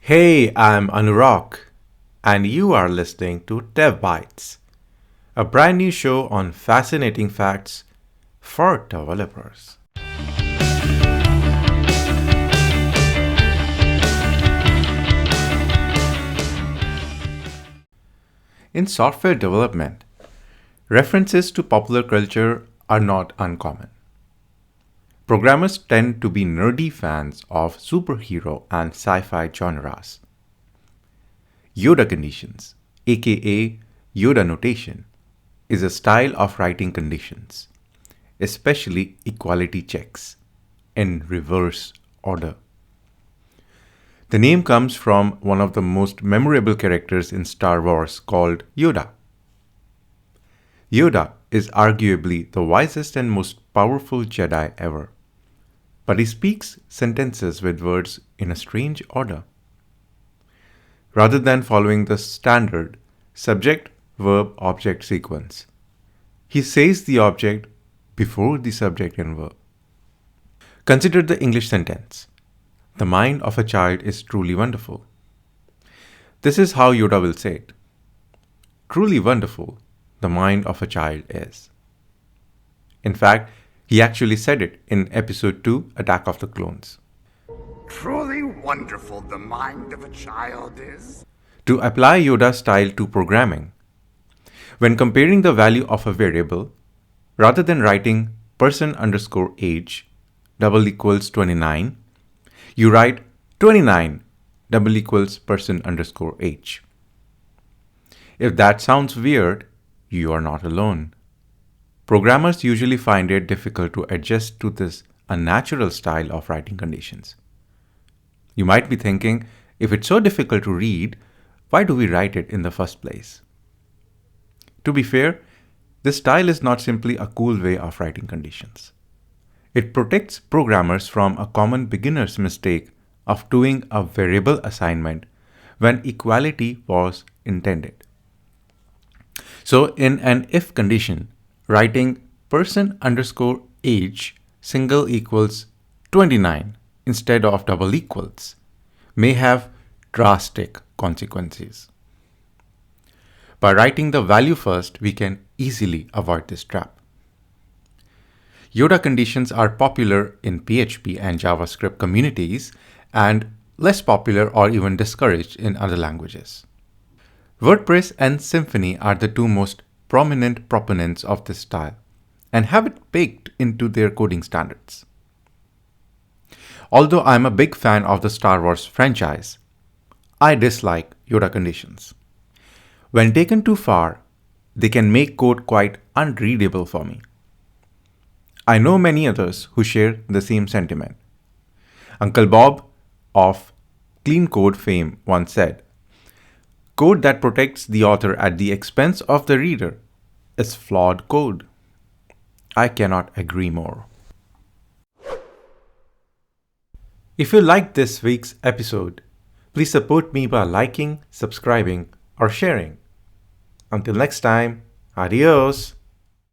Hey, I'm Anurag, and you are listening to Dev Bytes, a brand new show on fascinating facts for developers. In software development, references to popular culture are not uncommon. Programmers tend to be nerdy fans of superhero and sci fi genres. Yoda conditions, aka Yoda notation, is a style of writing conditions, especially equality checks, in reverse order. The name comes from one of the most memorable characters in Star Wars called Yoda. Yoda is arguably the wisest and most powerful Jedi ever, but he speaks sentences with words in a strange order. Rather than following the standard subject verb object sequence, he says the object before the subject and verb. Consider the English sentence: the mind of a child is truly wonderful. This is how Yoda will say it: truly wonderful, the mind of a child is. In fact, he actually said it in Episode 2, Attack of the Clones. Truly wonderful the mind of a child is. To apply Yoda's style to programming, when comparing the value of a variable, rather than writing person_age double equals 29, you write 29 double equals person_age. If that sounds weird, you are not alone. Programmers usually find it difficult to adjust to this unnatural style of writing conditions. You might be thinking, if it's so difficult to read, why do we write it in the first place? To be fair, this style is not simply a cool way of writing conditions. It protects programmers from a common beginner's mistake of doing a variable assignment when equality was intended. So in an if condition, writing person_age single equals 29 instead of double equals may have drastic consequences. By writing the value first, we can easily avoid this trap. Yoda conditions are popular in PHP and JavaScript communities and less popular or even discouraged in other languages. WordPress and Symfony are the two most prominent proponents of this style and have it baked into their coding standards. Although I'm a big fan of the Star Wars franchise, I dislike Yoda conditions. When taken too far, they can make code quite unreadable for me. I know many others who share the same sentiment. Uncle Bob of Clean Code fame once said, "Code that protects the author at the expense of the reader is flawed code." I cannot agree more. If you liked this week's episode, please support me by liking, subscribing, or sharing. Until next time, adios.